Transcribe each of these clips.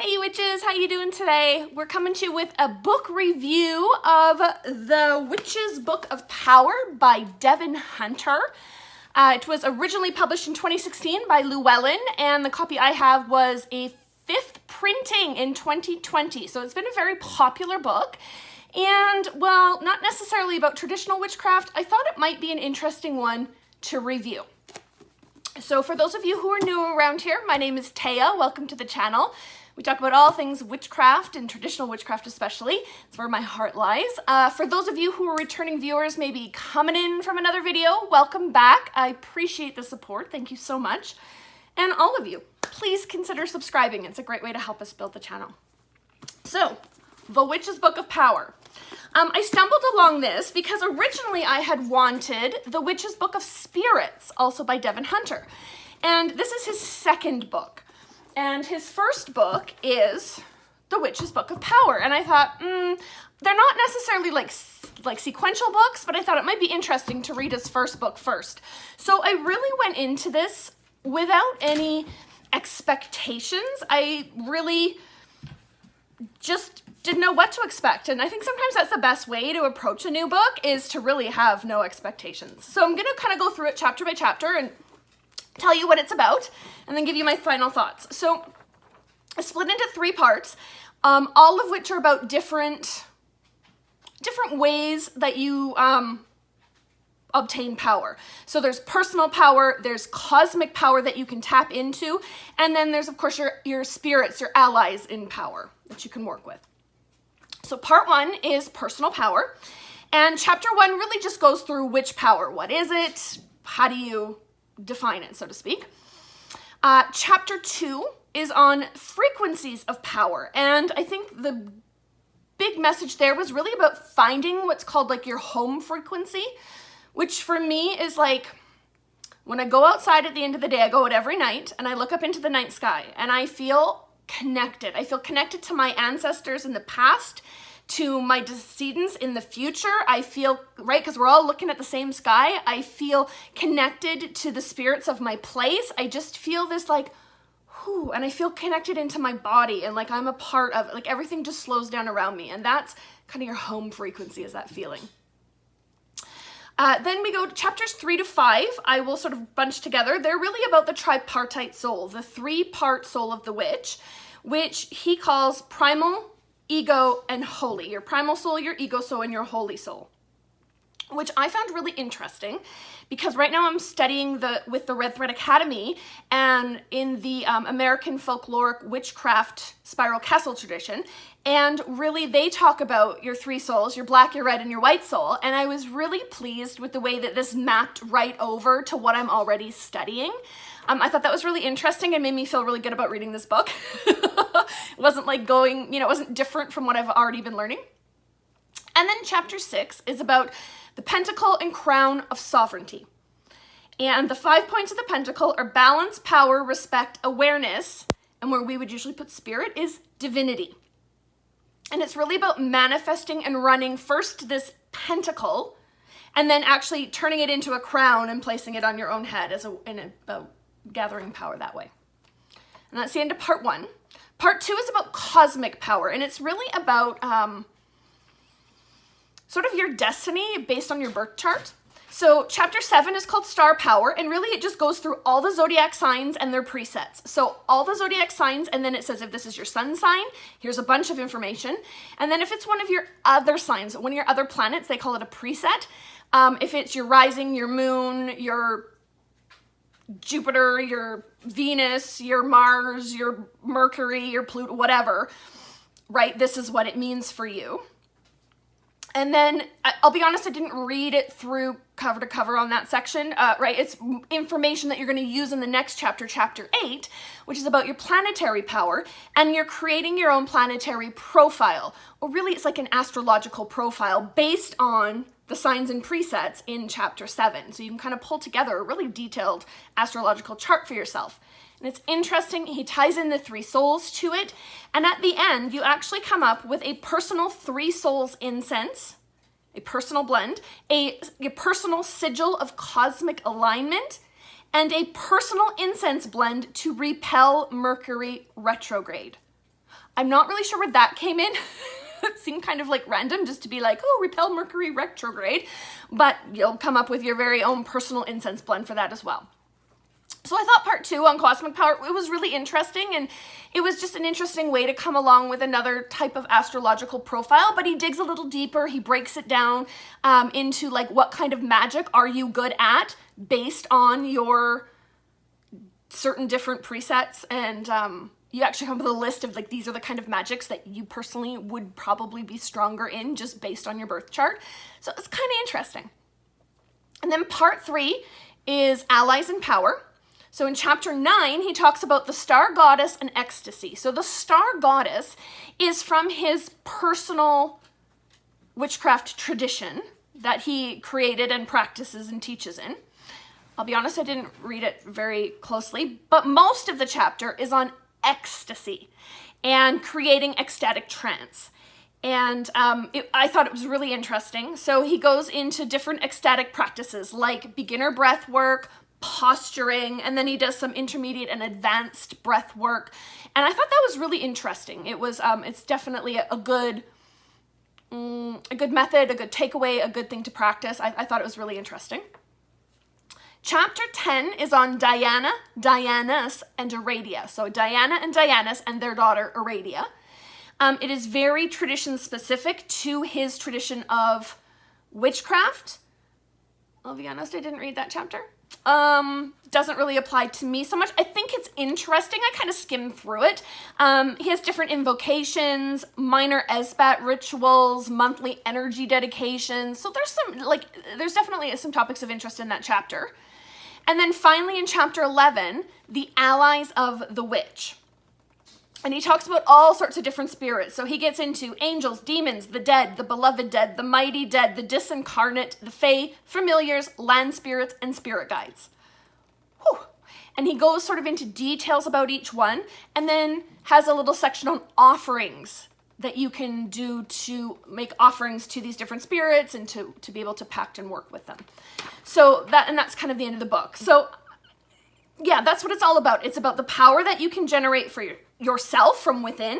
Hey you witches, how you doing today? We're coming to you with a book review of The Witch's Book of Power by Devin Hunter. It was originally published in 2016 by Llewellyn, and the copy I have was a 5th printing in 2020. So it's been a very popular book. And while not necessarily about traditional witchcraft, I thought it might be an interesting one to review. So for those of you who are new around here, my name is Taya. Welcome to the channel. We talk about all things witchcraft and traditional witchcraft especially. It's where my heart lies. For those of you who are returning viewers, maybe coming in from another video, welcome back. I appreciate the support. Thank you so much. And all of you, please consider subscribing. It's a great way to help us build the channel. So, The Witch's Book of Power. I stumbled along this because originally I had wanted The Witch's Book of Spirits, also by Devin Hunter. And this is his second book. And his first book is The Witch's Book of Power. And I thought, they're not necessarily like sequential books, but I thought it might be interesting to read his first book first. So I really went into this without any expectations. I really just didn't know what to expect. And I think sometimes that's the best way to approach a new book, is to really have no expectations. So I'm going to kind of go through it chapter by chapter and tell you what it's about, and then give you my final thoughts. So I split into 3 parts, all of which are about different ways that you obtain power. So there's personal power, there's cosmic power that you can tap into, and then there's of course your spirits, your allies in power that you can work with. So part 1 is personal power, and chapter 1 really just goes through witch power. What is it? How do you define it, so to speak? Chapter 2 is on frequencies of power, and I think the big message there was really about finding what's called like your home frequency, which for me is like when I go outside at the end of the day. I go out every night and I look up into the night sky and I feel connected. I feel connected to my ancestors in the past, to my decedents in the future. I feel, right, because we're all looking at the same sky, I feel connected to the spirits of my place. I just feel this like, whoo, and I feel connected into my body, and like I'm a part of, like everything just slows down around me, and that's kind of your home frequency, is that feeling. Then we go to chapters 3 to 5. I will sort of bunch together. They're really about the tripartite soul, the 3-part soul of the witch, which he calls primal, ego, and holy. Your primal soul, your ego soul, and your holy soul, which I found really interesting because right now I'm studying with the Red Thread Academy and in the American folkloric witchcraft spiral castle tradition. And really they talk about your 3 souls, your black, your red, and your white soul. And I was really pleased with the way that this mapped right over to what I'm already studying. I thought that was really interesting and made me feel really good about reading this book. It wasn't like going, it wasn't different from what I've already been learning. And then chapter 6 is about the pentacle and crown of sovereignty. And the 5 points of the pentacle are balance, power, respect, awareness, and where we would usually put spirit is divinity. And it's really about manifesting and running first this pentacle, and then actually turning it into a crown and placing it on your own head about gathering power that way. And that's the end of part 1. Part 2 is about cosmic power, and it's really about sort of your destiny based on your birth chart. So chapter 7 is called Star Power, and really it just goes through all the zodiac signs and their presets. So all the zodiac signs, and then it says if this is your sun sign, here's a bunch of information. And then if it's one of your other signs, one of your other planets, they call it a preset. If it's your rising, your moon, your Jupiter, your Venus, your Mars, your Mercury, your Pluto, whatever, right? This is what it means for you. And then, I'll be honest, I didn't read it through cover to cover on that section, right? It's information that you're going to use in the next chapter, chapter 8, which is about your planetary power, and you're creating your own planetary profile. Or really, it's like an astrological profile based on the signs and presets in chapter 7. So you can kind of pull together a really detailed astrological chart for yourself. And it's interesting, he ties in the 3 souls to it, and at the end, you actually come up with a personal 3 souls incense, a personal blend, a personal sigil of cosmic alignment, and a personal incense blend to repel Mercury retrograde. I'm not really sure where that came in. It seemed kind of like random just to be like, oh, repel Mercury retrograde, but you'll come up with your very own personal incense blend for that as well. So I thought part 2 on cosmic power, it was really interesting, and it was just an interesting way to come along with another type of astrological profile, but he digs a little deeper. He breaks it down into like what kind of magic are you good at based on your certain different presets, and you actually come up with a list of like, these are the kind of magics that you personally would probably be stronger in just based on your birth chart. So it's kind of interesting. And then part 3 is allies and power. So in chapter 9, he talks about the star goddess and ecstasy. So the star goddess is from his personal witchcraft tradition that he created and practices and teaches in. I'll be honest, I didn't read it very closely, but most of the chapter is on ecstasy and creating ecstatic trance. And I thought it was really interesting. So he goes into different ecstatic practices like beginner breath work, posturing, and then he does some intermediate and advanced breath work. And I thought that was really interesting. It was, it's definitely a good method, a good takeaway, a good thing to practice. I thought it was really interesting. Chapter 10 is on Diana, Dianus, and Aradia. So Diana and Dianus and their daughter Aradia. It is very tradition specific to his tradition of witchcraft. I'll be honest, I didn't read that chapter. Doesn't really apply to me so much. I think it's interesting. I kind of skimmed through it. He has different invocations, minor Esbat rituals, monthly energy dedications. So there's definitely some topics of interest in that chapter. And then finally in chapter 11, the allies of the witch. And he talks about all sorts of different spirits. So he gets into angels, demons, the dead, the beloved dead, the mighty dead, the disincarnate, the fae, familiars, land spirits, and spirit guides. Whew. And he goes sort of into details about each one, and then has a little section on offerings that you can do to make offerings to these different spirits and to be able to pact and work with them. So that's kind of the end of the book. So yeah, that's what it's all about. It's about the power that you can generate for yourself from within.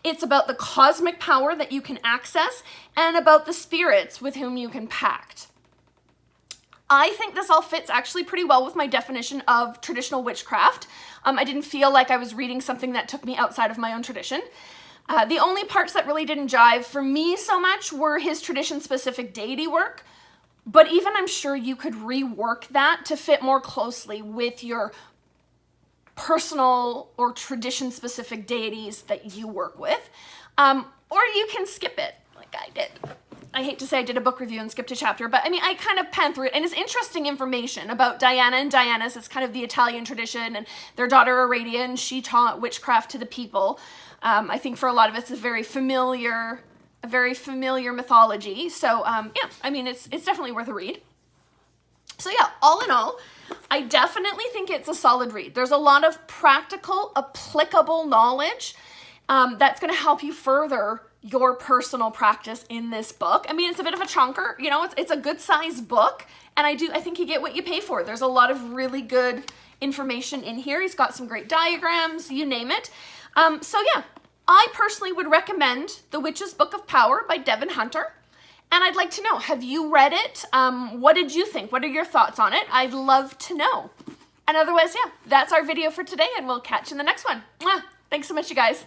It's about the cosmic power that you can access, and about the spirits with whom you can pact. I think this all fits actually pretty well with my definition of traditional witchcraft. I didn't feel like I was reading something that took me outside of my own tradition. The only parts that really didn't jive for me so much were his tradition-specific deity work. But even I'm sure you could rework that to fit more closely with your personal or tradition-specific deities that you work with. Or you can skip it, like I did. I hate to say I did a book review and skipped a chapter, but I mean, I kind of panned through it, and it's interesting information about Diana and Dianus. It's kind of the Italian tradition, and their daughter Aradia, and she taught witchcraft to the people. I think for a lot of us, it's a very familiar mythology. So yeah, I mean, it's definitely worth a read. So yeah, all in all, I definitely think it's a solid read. There's a lot of practical, applicable knowledge that's going to help you further your personal practice in this book. I mean, it's a bit of a chunker, you know, it's a good sized book, and I think you get what you pay for. There's a lot of really good information in here. He's got some great diagrams, you name it. So yeah, I personally would recommend The Witch's Book of Power by Devin Hunter. And I'd like to know, have you read it? What did you think? What are your thoughts on it? I'd love to know. And otherwise, yeah, that's our video for today, and we'll catch you in the next one. Mwah! Thanks so much, you guys.